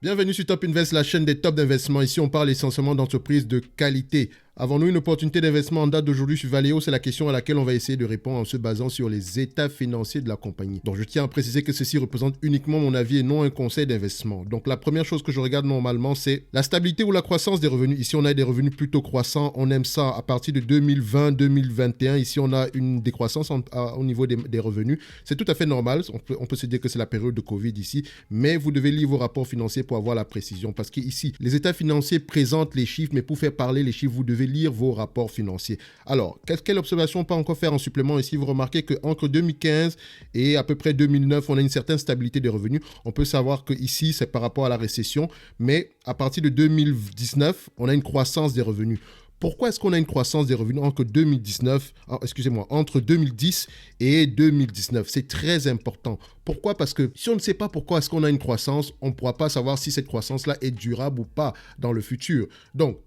Bienvenue sur Top Invest, la chaîne des tops d'investissement. Ici, on parle essentiellement d'entreprises de qualité. Avons-nous une opportunité d'investissement en date d'aujourd'hui sur Valeo? C'est la question à laquelle on va essayer de répondre en se basant sur les états financiers de la compagnie. Donc, je tiens à préciser que ceci représente uniquement mon avis et non un conseil d'investissement. Donc, la première chose que je regarde normalement, c'est la stabilité ou la croissance des revenus. Ici, on a des revenus plutôt croissants. On aime ça à partir de 2020-2021. Ici, on a une décroissance au niveau des revenus. C'est tout à fait normal. On peut se dire que c'est la période de Covid ici. Mais vous devez lire vos rapports financiers pour avoir la précision. Parce qu'ici, les états financiers présentent les chiffres, mais pour faire parler les chiffres, vous devez lire vos rapports financiers. Alors, quelle observation on peut encore faire en supplément ici? Vous remarquez qu'entre 2015 et à peu près 2009, on a une certaine stabilité des revenus. On peut savoir que ici, c'est par rapport à la récession, mais à partir de 2019, on a une croissance des revenus. Pourquoi est-ce qu'on a une croissance des revenus entre 2010 et 2019? C'est très important. Pourquoi? Parce que si on ne sait pas pourquoi est-ce qu'on a une croissance, on ne pourra pas savoir si cette croissance-là est durable ou pas dans le futur. Donc,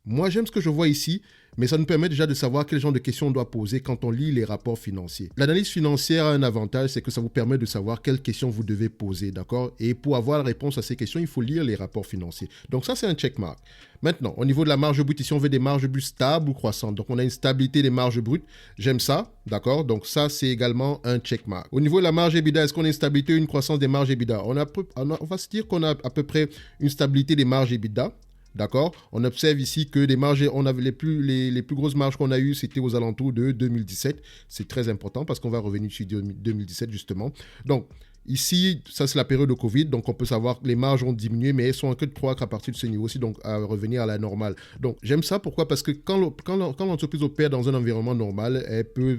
moi, j'aime ce que je vois ici, mais ça nous permet déjà de savoir quel genre de questions on doit poser quand on lit les rapports financiers. L'analyse financière a un avantage, c'est que ça vous permet de savoir quelles questions vous devez poser, d'accord? Et pour avoir la réponse à ces questions, il faut lire les rapports financiers. Donc ça, c'est un checkmark. Maintenant, au niveau de la marge brute, ici, on veut des marges brutes stables ou croissantes. Donc, on a une stabilité des marges brutes. J'aime ça, d'accord? Donc, ça, c'est également un checkmark. Au niveau de la marge EBITDA, est-ce qu'on a une stabilité ou une croissance des marges EBITDA? On va se dire qu'on a à peu près une stabilité des marges EBITDA. D'accord? On observe ici que les marges, on avait les plus grosses marges qu'on a eues, c'était aux alentours de 2017. C'est très important parce qu'on va revenir sur 2017 justement. Donc, ici, ça c'est la période de Covid, donc on peut savoir que les marges ont diminué, mais elles sont en queue de croître à partir de ce niveau-ci, donc à revenir à la normale. Donc j'aime ça, pourquoi? Parce que quand l'entreprise opère dans un environnement normal,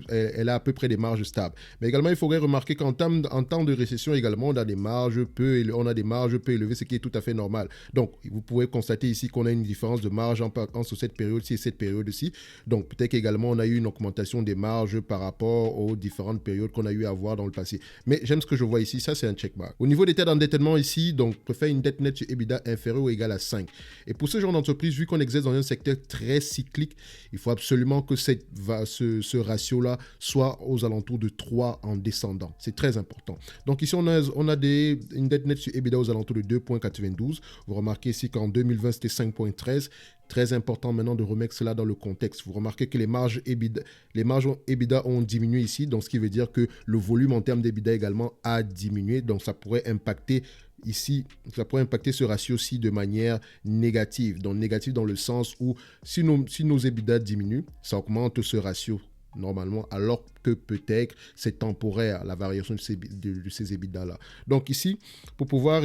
elle a à peu près des marges stables. Mais également, il faudrait remarquer qu'en temps de récession également, on a des marges peu élevées, ce qui est tout à fait normal. Donc vous pouvez constater ici qu'on a une différence de marge entre cette période-ci et cette période-ci. Donc peut-être qu'également on a eu une augmentation des marges par rapport aux différentes périodes qu'on a eu à voir dans le passé. Mais j'aime ce que je vois ici. Ça, c'est un checkmark. Au niveau des têtes d'endettement ici, donc, on peut faire une dette nette sur EBITDA inférieure ou égale à 5. Et pour ce genre d'entreprise, vu qu'on exerce dans un secteur très cyclique, il faut absolument que ce ratio-là soit aux alentours de 3 en descendant. C'est très important. Donc ici, on a une dette nette sur EBITDA aux alentours de 2,92. Vous remarquez ici qu'en 2020, c'était 5,13. Très important maintenant de remettre cela dans le contexte. Vous remarquez que les marges EBITDA ont diminué ici, donc ce qui veut dire que le volume en termes d'EBITDA également a diminué, donc ça pourrait impacter ici, ça pourrait impacter ce ratio-ci de manière négative. Donc négative dans le sens où si nos EBITDA diminuent, ça augmente ce ratio normalement, alors que peut-être c'est temporaire, la variation de ces EBITDA-là. Donc ici, pour pouvoir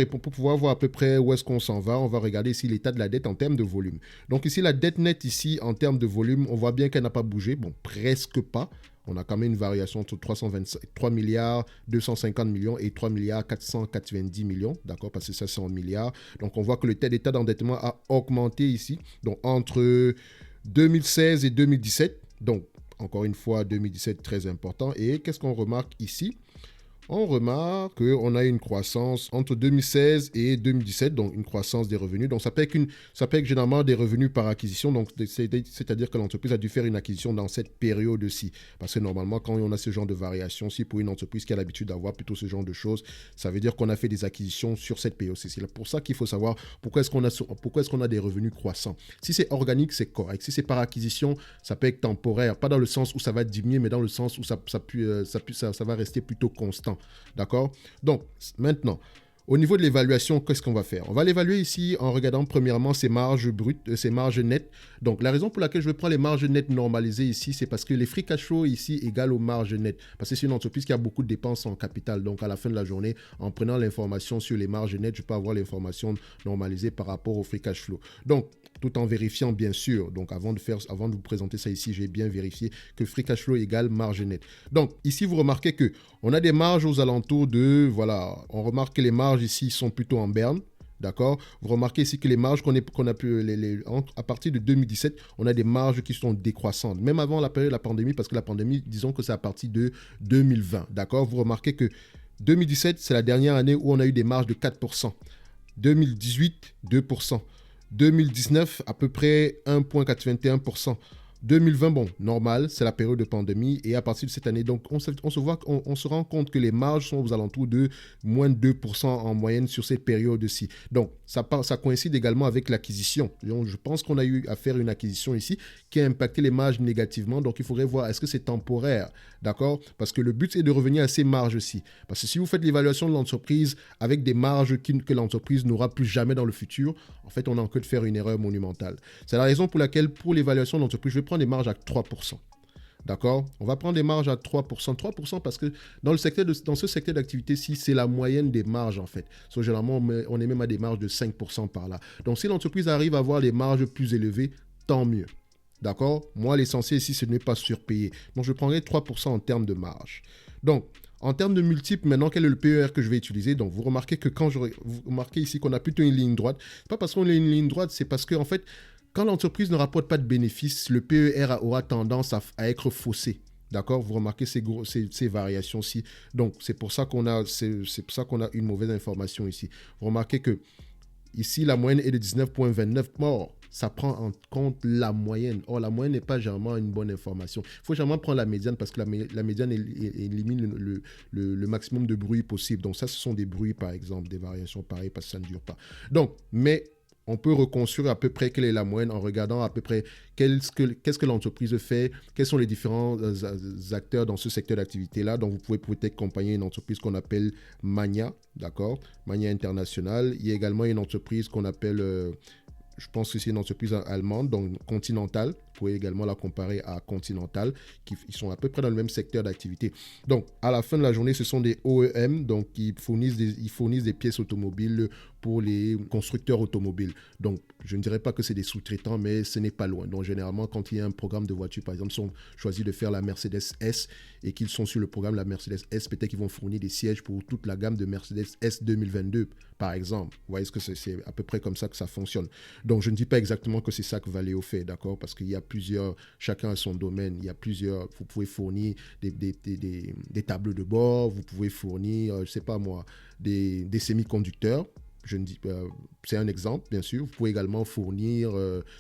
voir à peu près où est-ce qu'on s'en va, on va regarder ici l'état de la dette en termes de volume. Donc ici, la dette nette ici, en termes de volume, on voit bien qu'elle n'a pas bougé, bon, presque pas. On a quand même une variation entre 3 milliards 250 millions et 3 milliards 490 millions, d'accord, parce que ça c'est en milliards. Donc on voit que l'état d'endettement a augmenté ici, donc entre 2016 et 2017, donc encore une fois, 2017, très important. Et qu'est-ce qu'on remarque ici? On remarque qu'on a une croissance entre 2016 et 2017, donc une croissance des revenus. Donc ça peut être généralement des revenus par acquisition, donc c'est-à-dire que l'entreprise a dû faire une acquisition dans cette période-ci. Parce que normalement, quand on a ce genre de variation, si pour une entreprise qui a l'habitude d'avoir plutôt ce genre de choses, ça veut dire qu'on a fait des acquisitions sur cette période-ci. C'est pour ça qu'il faut savoir pourquoi est-ce qu'on a des revenus croissants. Si c'est organique, c'est correct. Si c'est par acquisition, ça peut être temporaire. Pas dans le sens où ça va diminuer, mais dans le sens où ça va rester plutôt constant. D'accord? Donc, maintenant, au niveau de l'évaluation, qu'est-ce qu'on va faire? On va l'évaluer ici en regardant premièrement ces marges brutes, ces marges nettes. Donc, la raison pour laquelle je vais prendre les marges nettes normalisées ici, c'est parce que les free cash flow ici égale aux marges nettes. Parce que c'est une entreprise qui a beaucoup de dépenses en capital. Donc, à la fin de la journée, en prenant l'information sur les marges nettes, je peux avoir l'information normalisée par rapport au free cash flow. Donc, tout en vérifiant bien sûr, donc avant de vous présenter ça ici, j'ai bien vérifié que free cash flow égale marge nette. Donc ici vous remarquez que on a des marges aux alentours de, voilà, on remarque que les marges ici sont plutôt en berne. D'accord? Vous remarquez ici que les marges qu'on a pu, à partir de 2017, on a des marges qui sont décroissantes. Même avant la période de la pandémie, parce que la pandémie, disons que c'est à partir de 2020. D'accord? Vous remarquez que 2017, c'est la dernière année où on a eu des marges de 4%. 2018, 2%. 2019, à peu près 1,81%. 2020, bon, normal, c'est la période de pandémie. Et à partir de cette année, donc, on se rend compte que les marges sont aux alentours de moins de 2% en moyenne sur cette période-ci. Donc, ça coïncide également avec l'acquisition. Donc, je pense qu'on a eu à faire une acquisition ici qui a impacté les marges négativement. Donc, il faudrait voir est-ce que c'est temporaire, d'accord? Parce que le but, c'est de revenir à ces marges-ci. Parce que si vous faites l'évaluation de l'entreprise avec des marges que l'entreprise n'aura plus jamais dans le futur, en fait, on a que de faire une erreur monumentale. C'est la raison pour laquelle, pour l'évaluation de l'entreprise, je vais prendre des marges à 3%. D'accord? On va prendre des marges à 3%. 3% parce que dans ce secteur d'activité-ci, c'est la moyenne des marges, en fait. So, généralement, on est même à des marges de 5% par là. Donc, si l'entreprise arrive à avoir des marges plus élevées, tant mieux. D'accord? Moi, l'essentiel ici, ce n'est pas surpayer. Donc, je prendrai 3% en termes de marge. Donc, en termes de multiples, maintenant, quel est le PER que je vais utiliser? Donc, vous remarquez que vous remarquez ici qu'on a plutôt une ligne droite. C'est pas parce qu'on a une ligne droite, c'est parce que, en fait, quand l'entreprise ne rapporte pas de bénéfices, le PER aura tendance à être faussé. D'accord? Vous remarquez ces variations-ci. Donc, c'est pour ça qu'on a une mauvaise information ici. Vous remarquez que ici, la moyenne est de 19,29. Or, ça prend en compte la moyenne. Or, la moyenne n'est pas généralement une bonne information. Il faut généralement prendre la médiane parce que la médiane élimine le maximum de bruit possible. Donc, ça, ce sont des bruits, par exemple, des variations pareilles parce que ça ne dure pas. Donc, mais on peut reconstruire à peu près quelle est la moyenne en regardant à peu près qu'est-ce que l'entreprise fait, quels sont les différents acteurs dans ce secteur d'activité-là. Donc, vous pouvez peut-être accompagner une entreprise qu'on appelle Mania, d'accord? Mania International. Il y a également une entreprise qu'on appelle, je pense que c'est une entreprise allemande, donc Continental. Vous pouvez également la comparer à Continental, ils sont à peu près dans le même secteur d'activité. Donc, à la fin de la journée, ce sont des OEM, donc ils fournissent des pièces automobiles pour les constructeurs automobiles. Donc, je ne dirais pas que c'est des sous-traitants, mais ce n'est pas loin. Donc, généralement, quand il y a un programme de voiture, par exemple, si on choisit de faire la Mercedes S et qu'ils sont sur le programme de la Mercedes S, peut-être qu'ils vont fournir des sièges pour toute la gamme de Mercedes S 2022, par exemple. Vous voyez ce que c'est à peu près comme ça que ça fonctionne. Donc, je ne dis pas exactement que c'est ça que Valeo fait, d'accord? Parce qu'il y a chacun a son domaine. Il y a plusieurs, vous pouvez fournir des tableaux de bord, vous pouvez fournir, je ne sais pas moi, des semi-conducteurs. Je ne dis pas, c'est un exemple, bien sûr. Vous pouvez également fournir,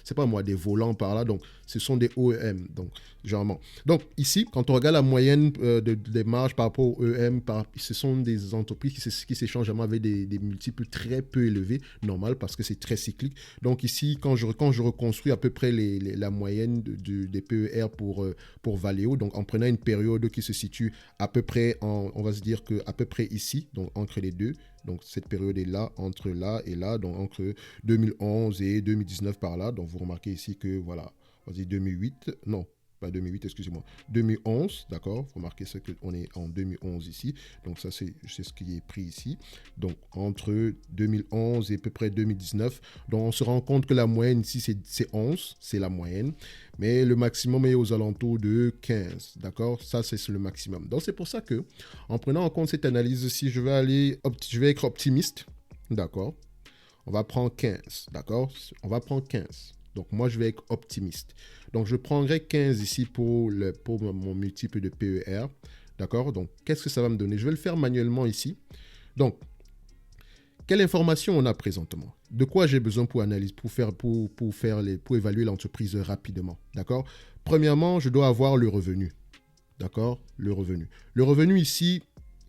c'est pas moi, des volants par là. Donc, ce sont des OEM, donc, généralement. Donc, ici, quand on regarde la moyenne des marges par rapport aux OEM, ce sont des entreprises qui s'échangent avec des multiples très peu élevés, normal, parce que c'est très cyclique. Donc, ici, quand je reconstruis à peu près la moyenne des PER pour Valeo, donc en prenant une période qui se situe à peu près, on va se dire qu'à peu près ici, donc entre les deux. Donc, cette période est là, entre là et là, donc entre 2011 et 2019 par là. Donc, vous remarquez ici que, voilà, on va dire 2008, non, pas 2008, excusez-moi, 2011, d'accord? Vous remarquez ça qu'on est en 2011 ici. Donc, ça, c'est ce qui est pris ici. Donc, entre 2011 et à peu près 2019. Donc, on se rend compte que la moyenne ici, c'est 11, c'est la moyenne. Mais le maximum est aux alentours de 15, d'accord? Ça, c'est le maximum. Donc, c'est pour ça que, en prenant en compte cette analyse-ci, je vais être optimiste, d'accord? On va prendre 15, d'accord? On va prendre 15. Donc, moi, je vais être optimiste. Donc, je prendrai 15 ici pour mon multiple de PER, d'accord? Donc, qu'est-ce que ça va me donner? Je vais le faire manuellement ici. Donc, quelle information on a présentement? De quoi j'ai besoin pour analyser, pour évaluer l'entreprise rapidement, d'accord? Premièrement, je dois avoir le revenu, d'accord? Le revenu. Le revenu ici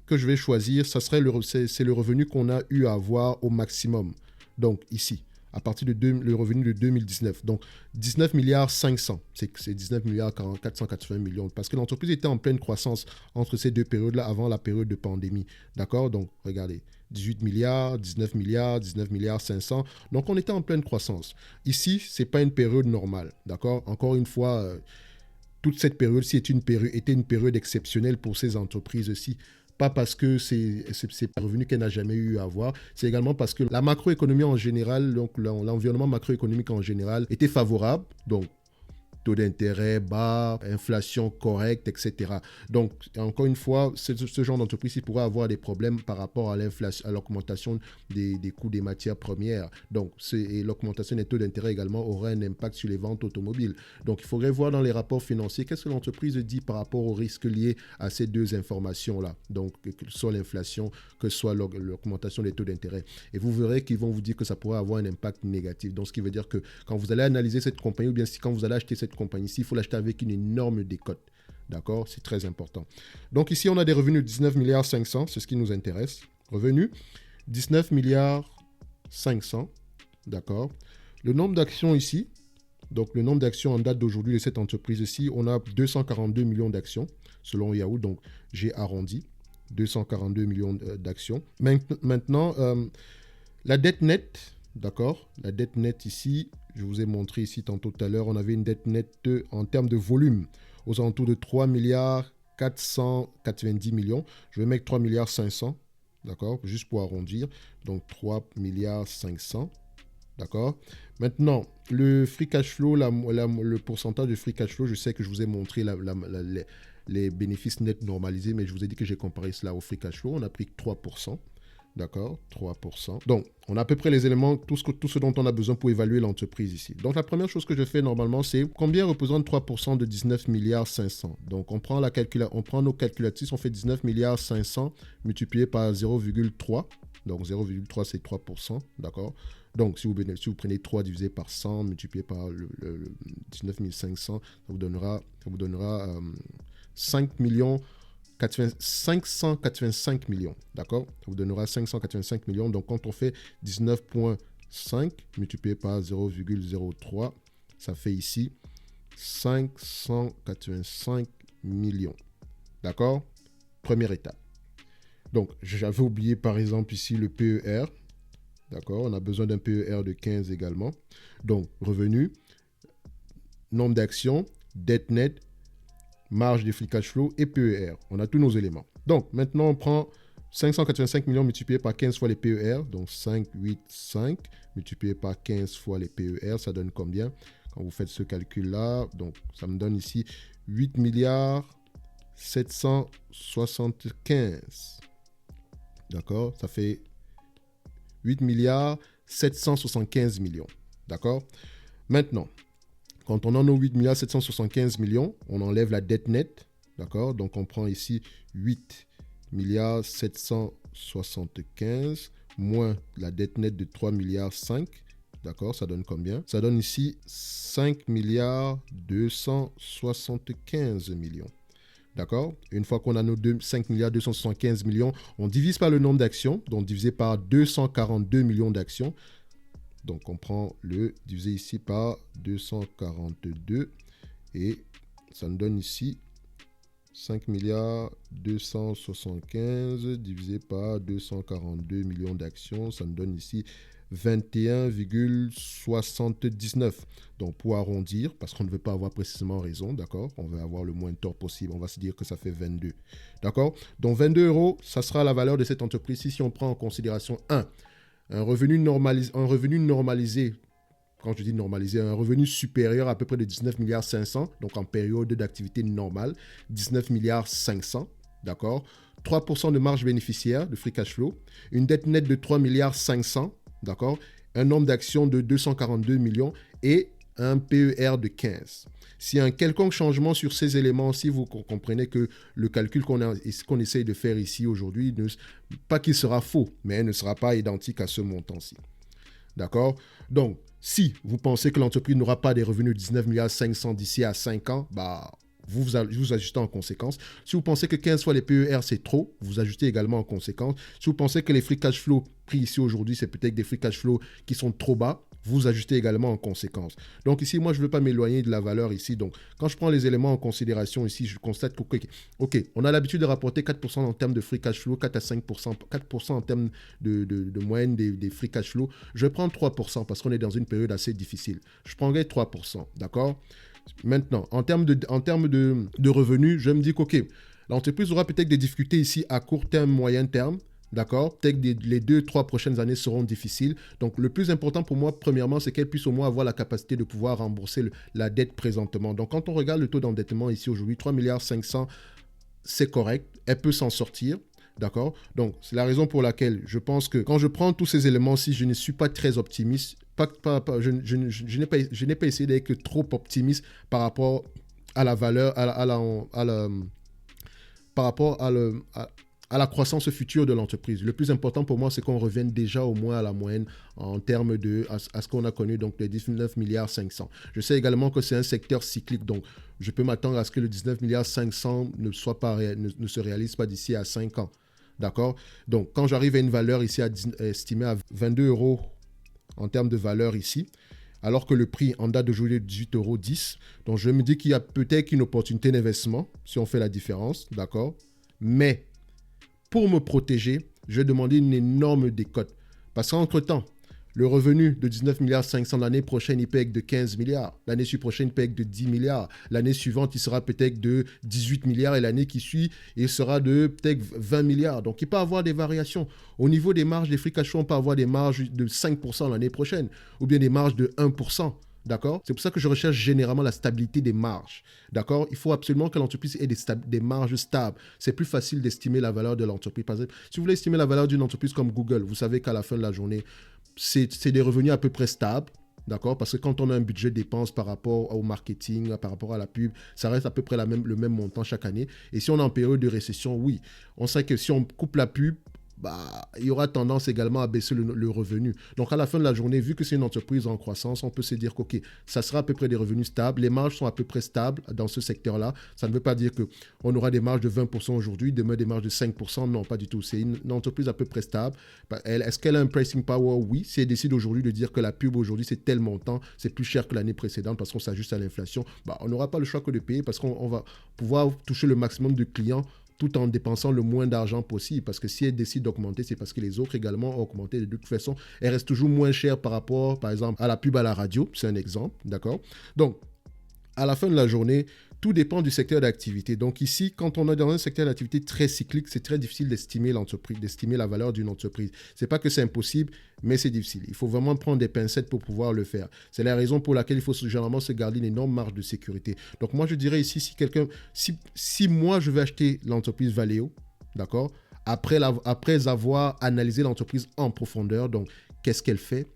que je vais choisir, c'est le revenu qu'on a eu à avoir au maximum. Donc ici, à partir le revenu de 2019. Donc 19 milliards 500, c'est 19 milliards 480 millions, parce que l'entreprise était en pleine croissance entre ces deux périodes-là, avant la période de pandémie, d'accord? Donc regardez. 18 milliards, 19 milliards, 19 milliards 500. Donc, on était en pleine croissance. Ici, ce n'est pas une période normale, d'accord? Encore une fois, toute cette période-ci était une période exceptionnelle pour ces entreprises-ci. Pas parce que c'est un revenu qu'elle n'a jamais eu à avoir, c'est également parce que la macroéconomie en général, donc l'environnement macroéconomique en général était favorable, donc taux d'intérêt bas, inflation correcte, etc. Donc, encore une fois, ce genre d'entreprise, il pourrait avoir des problèmes par rapport à l'inflation, à l'augmentation des coûts des matières premières. Donc, et l'augmentation des taux d'intérêt également aurait un impact sur les ventes automobiles. Donc, il faudrait voir dans les rapports financiers qu'est-ce que l'entreprise dit par rapport aux risques liés à ces deux informations-là. Donc, que ce soit l'inflation, que ce soit l'augmentation des taux d'intérêt. Et vous verrez qu'ils vont vous dire que ça pourrait avoir un impact négatif. Donc, ce qui veut dire que quand vous allez analyser cette compagnie ou bien quand vous allez acheter cette compagnie-ci, il faut l'acheter avec une énorme décote. D'accord? C'est très important. Donc ici, on a des revenus de 19 milliards 500, c'est ce qui nous intéresse. Revenus, 19 milliards 500, d'accord? Le nombre d'actions ici, donc le nombre d'actions en date d'aujourd'hui de cette entreprise ici, on a 242 millions d'actions selon Yahoo, donc j'ai arrondi, 242 millions d'actions. Maintenant, la dette nette, d'accord? La dette nette ici, je vous ai montré ici tantôt tout à l'heure, on avait une dette nette en termes de volume aux alentours de 3 milliards 490 millions. Je vais mettre 3 milliards 500, d'accord? Juste pour arrondir. Donc 3 milliards 500, d'accord? Maintenant, le free cash flow, le pourcentage de free cash flow, je sais que je vous ai montré les bénéfices nets normalisés, mais je vous ai dit que j'ai comparé cela au free cash flow. On a pris 3%. D'accord, 3%. Donc, on a à peu près les éléments, tout ce dont on a besoin pour évaluer l'entreprise ici. Donc, la première chose que je fais normalement, c'est combien représente 3% de 19 milliards 500. Donc, on prend nos calculatrices, on fait 19 milliards 500 multiplié par 0,3. Donc, 0,3, c'est 3%, d'accord. Donc, si vous prenez 3 divisé par 100, multiplié par le 19 500, ça vous donnera 5 millions 585 millions, d'accord? Ça vous donnera 585 millions. Donc, quand on fait 19,5 multiplié par 0,03, ça fait ici 585 millions, d'accord? Première étape. Donc, j'avais oublié par exemple ici le PER, d'accord? On a besoin d'un PER de 15 également. Donc, revenu, nombre d'actions, dette nette, marge de free cash flow et PER. On a tous nos éléments. Donc, maintenant, on prend 585 millions multiplié par 15 fois les PER. Donc, 5, 8, 5 multiplié par 15 fois les PER. Ça donne combien? Quand vous faites ce calcul-là, donc, ça me donne ici 8 milliards 775. D'accord? Ça fait 8 milliards 775 millions. D'accord? Maintenant, quand on a nos 8 milliards 775 millions, on enlève la dette nette, d'accord? Donc, on prend ici 8 milliards 775 moins la dette nette de 3 milliards 5, d'accord? Ça donne combien? Ça donne ici 5 milliards 275 millions, d'accord? Une fois qu'on a nos 5 milliards 275 millions, on divise par le nombre d'actions, donc divisé par 242 millions d'actions. Donc, on prend le divisé ici par 242 et ça nous donne ici 5 milliards 275 divisé par 242 millions d'actions. Ça nous donne ici 21,79. Donc, pour arrondir, parce qu'on ne veut pas avoir précisément raison, d'accord? On veut avoir le moins de tort possible. On va se dire que ça fait 22. D'accord? Donc, 22 euros, ça sera la valeur de cette entreprise si on prend en considération 1. Un revenu normalisé, quand je dis normalisé, un revenu supérieur à peu près de 19 milliards 500, donc en période d'activité normale, 19 milliards 500, d'accord? 3% de marge bénéficiaire de free cash flow, une dette nette de 3 milliards 500, d'accord? Un nombre d'actions de 242 millions et un PER de 15. S'il y a un quelconque changement sur ces éléments, si vous comprenez que le calcul qu'on essaye de faire ici aujourd'hui, pas qu'il sera faux, mais ne sera pas identique à ce montant-ci. D'accord? Donc, si vous pensez que l'entreprise n'aura pas des revenus de 19 milliards 500 d'ici à 5 ans, vous ajustez en conséquence. Si vous pensez que 15 fois les PER, c'est trop, vous ajustez également en conséquence. Si vous pensez que les free cash flow pris ici aujourd'hui, c'est peut-être des free cash flow qui sont trop bas, vous ajustez également en conséquence. Donc ici, moi, je ne veux pas m'éloigner de la valeur ici. Donc, quand je prends les éléments en considération ici, je constate que, OK, on a l'habitude de rapporter 4% en termes de free cash flow, 4 à 5%, 4% en termes de moyenne des free cash flow. Je vais prendre 3% parce qu'on est dans une période assez difficile. Je prendrai 3%, d'accord? Maintenant, en termes de revenus, je me dis que, l'entreprise aura peut-être des difficultés ici à court terme, moyen terme. D'accord? Peut-être que les 2-3 prochaines années seront difficiles. Donc, le plus important pour moi, premièrement, c'est qu'elle puisse au moins avoir la capacité de pouvoir rembourser la dette présentement. Donc, quand on regarde le taux d'endettement ici aujourd'hui, 3 milliards 500, c'est correct. Elle peut s'en sortir. D'accord? Donc, c'est la raison pour laquelle je pense que quand je prends tous ces éléments-ci, je ne suis pas très optimiste. Je n'ai pas essayé d'être trop optimiste par rapport à la valeur, par rapport à la croissance future de l'entreprise. Le plus important pour moi, c'est qu'on revienne déjà au moins à la moyenne en termes à ce qu'on a connu, donc les 19 milliards 500. Je sais également que c'est un secteur cyclique, donc je peux m'attendre à ce que le 19 milliards 500 ne se réalise pas d'ici à 5 ans. D'accord? Donc, quand j'arrive à une valeur ici estimée à 22 euros en termes de valeur ici, alors que le prix en date d'aujourd'hui est 18,10 euros. Donc, je me dis qu'il y a peut-être une opportunité d'investissement si on fait la différence. D'accord? Mais pour me protéger, je vais demander une énorme décote. Parce qu'entre-temps, le revenu de 19 milliards 500 l'année prochaine, il peut être de 15 milliards. L'année prochaine, il peut être de 10 milliards. L'année suivante, il sera peut-être de 18 milliards. Et l'année qui suit, il sera de peut-être 20 milliards. Donc, il peut y avoir des variations. Au niveau des marges, des free cash flow, on peut avoir des marges de 5% l'année prochaine. Ou bien des marges de 1%. D'accord? C'est pour ça que je recherche généralement la stabilité des marges. D'accord? Il faut absolument que l'entreprise ait des marges stables. C'est plus facile d'estimer la valeur de l'entreprise. Par exemple, si vous voulez estimer la valeur d'une entreprise comme Google, vous savez qu'à la fin de la journée, c'est des revenus à peu près stables. D'accord? Parce que quand on a un budget de dépenses par rapport au marketing, par rapport à la pub, ça reste à peu près le même montant chaque année. Et si on est en période de récession, oui, on sait que si on coupe la pub, il y aura tendance également à baisser le revenu. Donc, à la fin de la journée, vu que c'est une entreprise en croissance, on peut se dire que ça sera à peu près des revenus stables. Les marges sont à peu près stables dans ce secteur-là. Ça ne veut pas dire qu'on aura des marges de 20% aujourd'hui, demain des marges de 5%. Non, pas du tout. C'est une entreprise à peu près stable. Est-ce qu'elle a un pricing power? Oui. Si elle décide aujourd'hui de dire que la pub aujourd'hui, c'est tel montant, c'est plus cher que l'année précédente parce qu'on s'ajuste à l'inflation, on n'aura pas le choix que de payer parce qu'on va pouvoir toucher le maximum de clients tout en dépensant le moins d'argent possible. Parce que si elle décide d'augmenter, c'est parce que les autres également ont augmenté. De toute façon, elle reste toujours moins chère par rapport, par exemple, à la pub à la radio. C'est un exemple, d'accord? Donc, à la fin de la journée, tout dépend du secteur d'activité. Donc ici, quand on est dans un secteur d'activité très cyclique, c'est très difficile d'estimer l'entreprise, d'estimer la valeur d'une entreprise. C'est pas que c'est impossible, mais c'est difficile. Il faut vraiment prendre des pincettes pour pouvoir le faire. C'est la raison pour laquelle il faut généralement se garder une énorme marge de sécurité. Donc moi, je dirais ici, si moi, je vais acheter l'entreprise Valeo, d'accord, après avoir analysé l'entreprise en profondeur, donc qu'est-ce qu'elle fait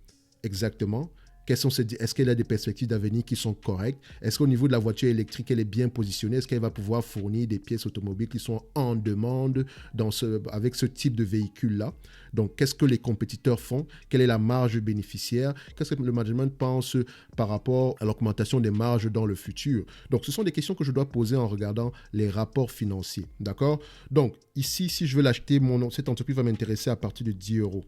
exactement? Est-ce qu'elle a des perspectives d'avenir qui sont correctes? Est-ce qu'au niveau de la voiture électrique, elle est bien positionnée? Est-ce qu'elle va pouvoir fournir des pièces automobiles qui sont en demande avec ce type de véhicule-là? Donc, qu'est-ce que les compétiteurs font? Quelle est la marge bénéficiaire? Qu'est-ce que le management pense par rapport à l'augmentation des marges dans le futur? Donc, ce sont des questions que je dois poser en regardant les rapports financiers. D'accord? Donc, ici, si je veux l'acheter, cette entreprise va m'intéresser à partir de 10 euros.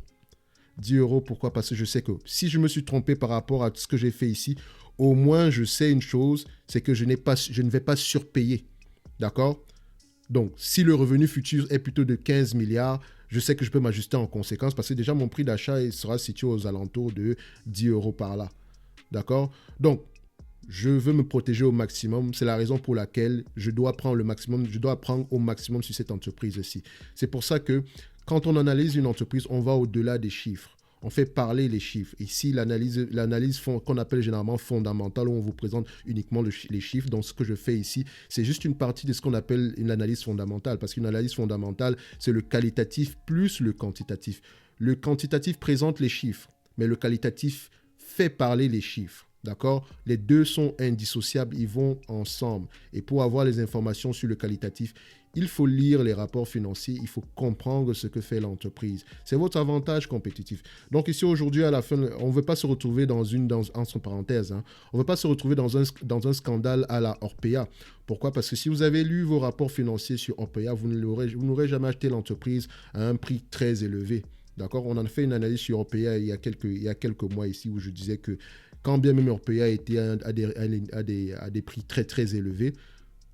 10 euros, pourquoi? Parce que je sais que si je me suis trompé par rapport à ce que j'ai fait ici, au moins je sais une chose, c'est que je ne vais pas surpayer. D'accord? Donc, si le revenu futur est plutôt de 15 milliards, je sais que je peux m'ajuster en conséquence parce que déjà mon prix d'achat sera situé aux alentours de 10 euros par là. D'accord? Donc, je veux me protéger au maximum. C'est la raison pour laquelle je dois prendre au maximum sur cette entreprise-ci. C'est pour ça que quand on analyse une entreprise, on va au-delà des chiffres. On fait parler les chiffres. Ici, l'analyse qu'on appelle généralement fondamentale, où on vous présente uniquement les chiffres. Donc, ce que je fais ici, c'est juste une partie de ce qu'on appelle une analyse fondamentale. Parce qu'une analyse fondamentale, c'est le qualitatif plus le quantitatif. Le quantitatif présente les chiffres, mais le qualitatif fait parler les chiffres. D'accord? Les deux sont indissociables, ils vont ensemble. Et pour avoir les informations sur le qualitatif, il faut lire les rapports financiers, il faut comprendre ce que fait l'entreprise. C'est votre avantage compétitif. Donc ici, aujourd'hui, à la fin, on ne veut pas se retrouver entre parenthèses, on ne veut pas se retrouver dans un scandale à la Orpea. Pourquoi? Parce que si vous avez lu vos rapports financiers sur Orpea, vous n'aurez jamais acheté l'entreprise à un prix très élevé. D'accord? On en a fait une analyse sur Orpea il y a quelques mois ici où je disais que quand bien même Orpea était à des prix très très élevés,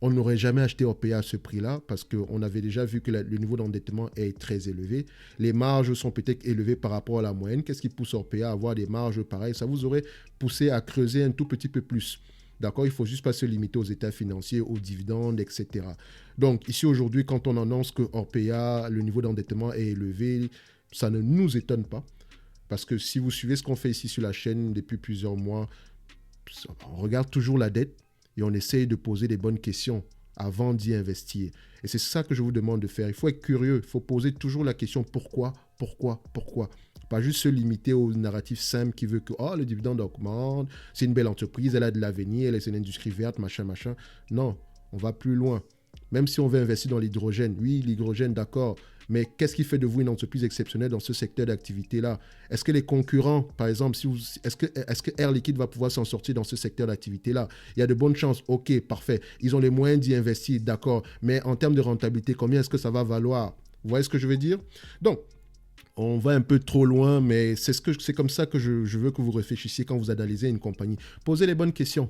on n'aurait jamais acheté Orpea à ce prix-là parce qu'on avait déjà vu que le niveau d'endettement est très élevé. Les marges sont peut-être élevées par rapport à la moyenne. Qu'est-ce qui pousse Orpea à avoir des marges pareilles? Ça vous aurait poussé à creuser un tout petit peu plus. D'accord? Il ne faut juste pas se limiter aux états financiers, aux dividendes, etc. Donc ici aujourd'hui, quand on annonce que Orpea, le niveau d'endettement est élevé, ça ne nous étonne pas. Parce que si vous suivez ce qu'on fait ici sur la chaîne depuis plusieurs mois, on regarde toujours la dette et on essaye de poser des bonnes questions avant d'y investir. Et c'est ça que je vous demande de faire. Il faut être curieux, il faut poser toujours la question pourquoi. Pas juste se limiter au narratif simple qui veut que le dividende augmente, c'est une belle entreprise, elle a de l'avenir, c'est une industrie verte, machin. Non, on va plus loin. Même si on veut investir dans l'hydrogène, oui, l'hydrogène, d'accord, Mais qu'est-ce qui fait de vous une entreprise exceptionnelle dans ce secteur d'activité-là? Est-ce que les concurrents, par exemple, est-ce que Air Liquide va pouvoir s'en sortir dans ce secteur d'activité-là? Il y a de bonnes chances. OK, parfait. Ils ont les moyens d'y investir, d'accord. Mais en termes de rentabilité, combien est-ce que ça va valoir? Vous voyez ce que je veux dire? Donc, on va un peu trop loin, mais c'est comme ça que je veux que vous réfléchissiez quand vous analysez une compagnie. Posez les bonnes questions.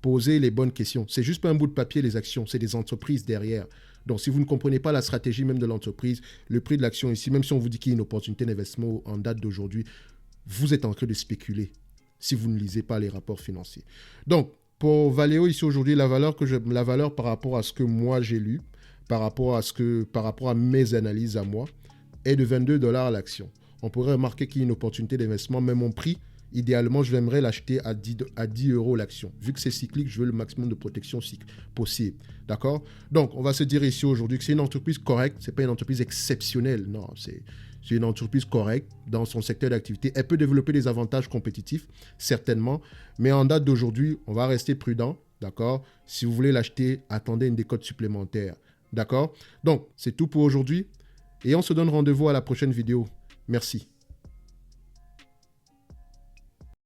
Posez les bonnes questions. C'est juste pas un bout de papier, les actions. C'est des entreprises derrière. Donc, si vous ne comprenez pas la stratégie même de l'entreprise, le prix de l'action ici, même si on vous dit qu'il y a une opportunité d'investissement en date d'aujourd'hui, vous êtes en train de spéculer si vous ne lisez pas les rapports financiers. Donc, pour Valeo ici aujourd'hui, la valeur par rapport à ce que moi j'ai lu, par rapport à mes analyses à moi, est de 22 $ à l'action. On pourrait remarquer qu'il y a une opportunité d'investissement, mais mon prix, idéalement, je l'aimerais l'acheter à 10 € l'action. Vu que c'est cyclique, je veux le maximum de protection possible. D'accord? Donc, on va se dire ici aujourd'hui que c'est une entreprise correcte. Ce n'est pas une entreprise exceptionnelle. Non, c'est une entreprise correcte dans son secteur d'activité. Elle peut développer des avantages compétitifs, certainement. Mais en date d'aujourd'hui, on va rester prudent. D'accord? Si vous voulez l'acheter, attendez une décote supplémentaire. D'accord? Donc, c'est tout pour aujourd'hui. Et on se donne rendez-vous à la prochaine vidéo. Merci.